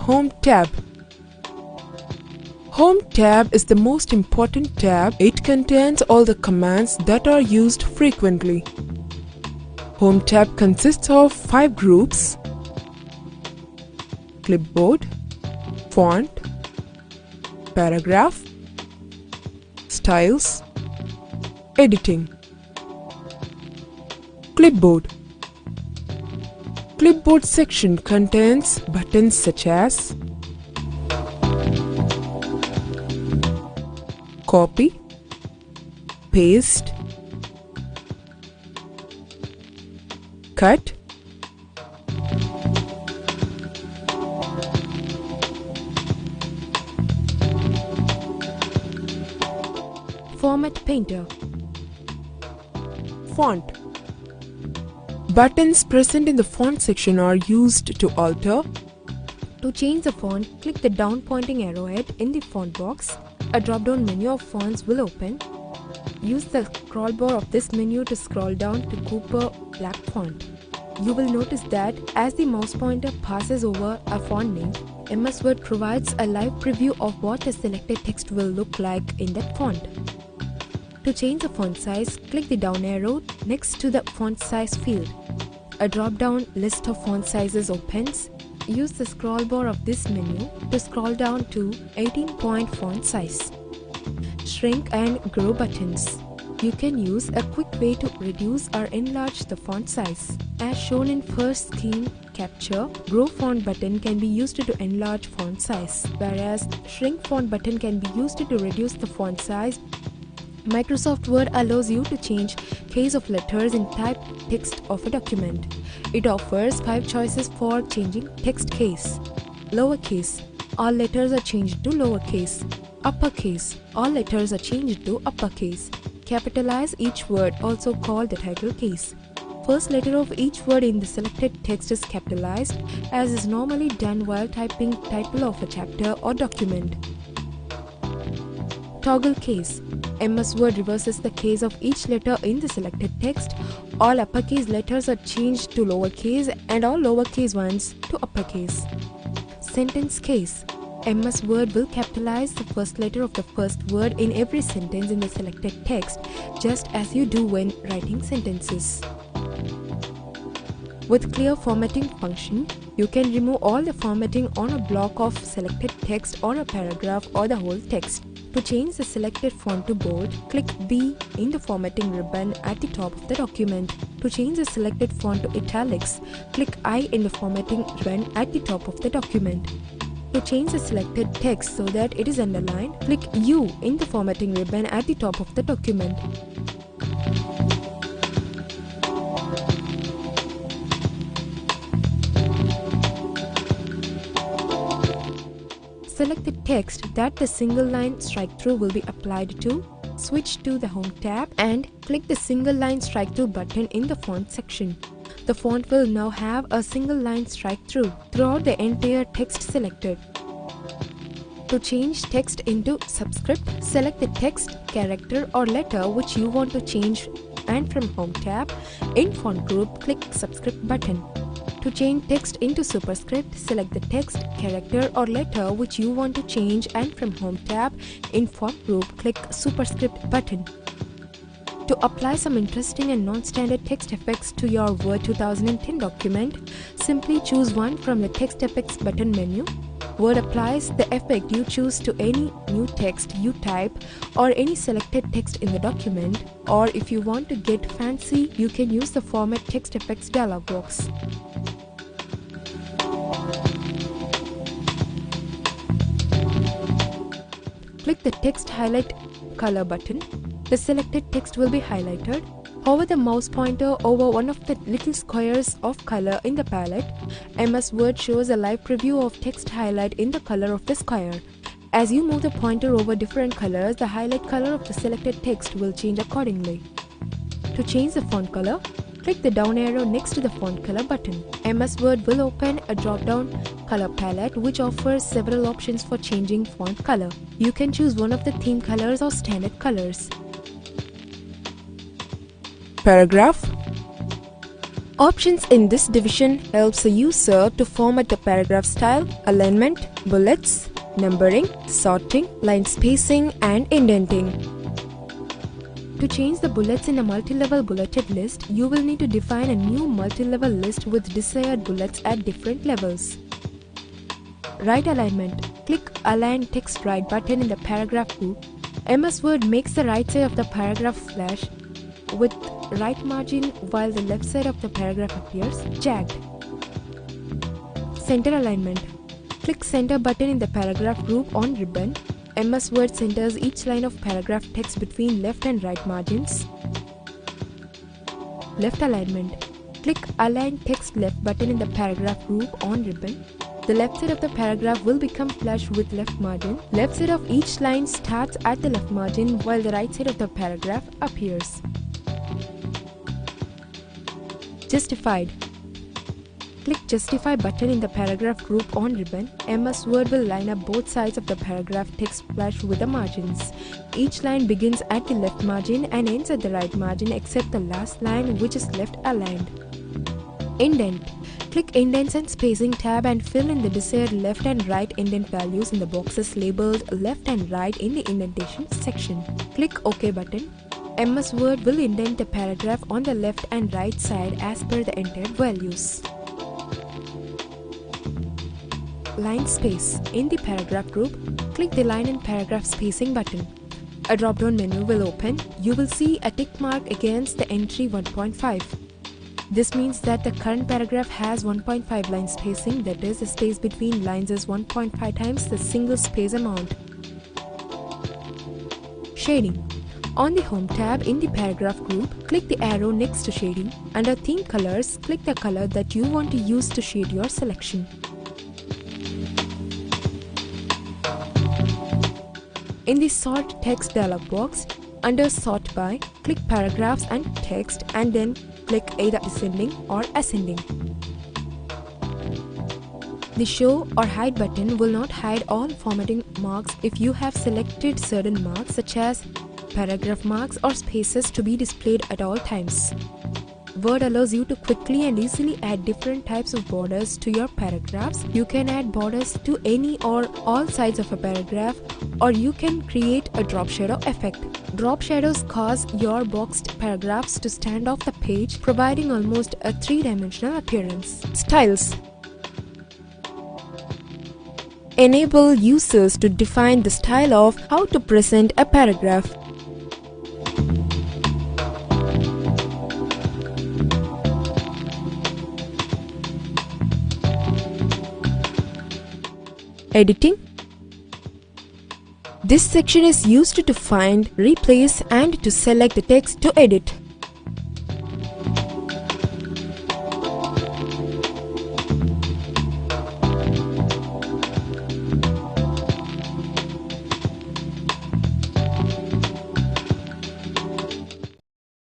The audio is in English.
Home tab. Home tab is the most important tab. It contains all the commands that are used frequently. Home tab consists of 5 groups: clipboard, font, paragraph, styles, editing. Clipboard. Clipboard section contains buttons such as copy, paste, cut, format painter, font. Buttons present in the font section are used to alter. To change the font, click the down pointing arrowhead in the font box. A drop-down menu of fonts will open. Use the scroll bar of this menu to scroll down to Cooper Black font. You will notice that as the mouse pointer passes over a font name, MS Word provides a live preview of what the selected text will look like in that font. To change the font size, click the down arrow next to the font size field. A drop-down list of font sizes opens. Use the scroll bar of this menu to scroll down to 18-point font size. Shrink and grow buttons. You can use a quick way to reduce or enlarge the font size. As shown in first screen capture, grow font button can be used to enlarge font size, whereas shrink font button can be used to reduce the font size. Microsoft Word allows you to change case of letters in typed text of a document. It offers 5 choices for changing text case. Lowercase, all letters are changed to lowercase. Uppercase, all letters are changed to uppercase. Capitalize each word, also called the title case. First letter of each word in the selected text is capitalized, as is normally done while typing title of a chapter or document. Toggle case. MS Word reverses the case of each letter in the selected text. All uppercase letters are changed to lowercase and all lowercase ones to uppercase. Sentence case. MS Word will capitalize the first letter of the first word in every sentence in the selected text, just as you do when writing sentences. With clear formatting function, you can remove all the formatting on a block of selected text or a paragraph or the whole text. To change the selected font to bold, click B in the formatting ribbon at the top of the document. To change the selected font to italics, click I in the formatting ribbon at the top of the document. To change the selected text so that it is underlined, click U in the formatting ribbon at the top of the document. Select the text that the single line strike-through will be applied to. Switch to the Home tab and click the single line strike-through button in the font section. The font will now have a single line strike-through throughout the entire text selected. To change text into subscript, select the text, character or letter which you want to change, and from Home tab, in Font Group, click Subscript button. To change text into superscript, select the text, character or letter which you want to change, and from Home tab, in Font Group, click Superscript button. To apply some interesting and non-standard text effects to your Word 2010 document, simply choose one from the Text Effects button menu. Word applies the effect you choose to any new text you type or any selected text in the document, or if you want to get fancy, you can use the Format Text Effects dialog box. Click the Text Highlight Color button. The selected text will be highlighted. Hover the mouse pointer over one of the little squares of color in the palette. MS Word shows a live preview of text highlight in the color of the square. As you move the pointer over different colors, the highlight color of the selected text will change accordingly. To change the font color, click the down arrow next to the font color button. MS Word will open a drop-down color palette which offers several options for changing font color. You can choose one of the theme colors or standard colors. Paragraph. Options in this division helps a user to format the paragraph style, alignment, bullets, numbering, sorting, line spacing, and indenting. To change the bullets in a multi-level bulleted list, you will need to define a new multi-level list with desired bullets at different levels. Right alignment. Click Align Text Right button in the paragraph group. MS Word makes the right side of the paragraph flash with right margin while the left side of the paragraph appears jagged. Center alignment. Click Center button in the paragraph group on ribbon. MS Word centers each line of paragraph text between left and right margins. Left alignment. Click Align Text Left button in the paragraph group on ribbon. The left side of the paragraph will become flush with left margin. Left side of each line starts at the left margin while the right side of the paragraph appears. Justified. Click Justify button in the paragraph group on ribbon. MS Word will line up both sides of the paragraph text flush with the margins. Each line begins at the left margin and ends at the right margin except the last line, which is left aligned. Indent. Click Indents and Spacing tab and fill in the desired left and right indent values in the boxes labeled left and right in the indentation section. Click OK button. MS Word will indent the paragraph on the left and right side as per the entered values. Line space. In the paragraph group, click the Line and Paragraph Spacing button. A drop-down menu will open. You will see a tick mark against the entry 1.5. This means that the current paragraph has 1.5 line spacing, that is, the space between lines is 1.5 times the single space amount. Shading. On the Home tab in the paragraph group, click the arrow next to shading. Under Theme Colors, click the color that you want to use to shade your selection. In the Sort Text dialog box, under Sort By, click Paragraphs and Text and then click either Descending or Ascending. The Show or Hide button will not hide all formatting marks if you have selected certain marks such as paragraph marks or spaces to be displayed at all times. Word allows you to quickly and easily add different types of borders to your paragraphs. You can add borders to any or all sides of a paragraph, or you can create a drop shadow effect. Drop shadows cause your boxed paragraphs to stand off the page, providing almost a three-dimensional appearance. Styles. Enable users to define the style of how to present a paragraph. Editing. This section is used to find, replace, and to select the text to edit.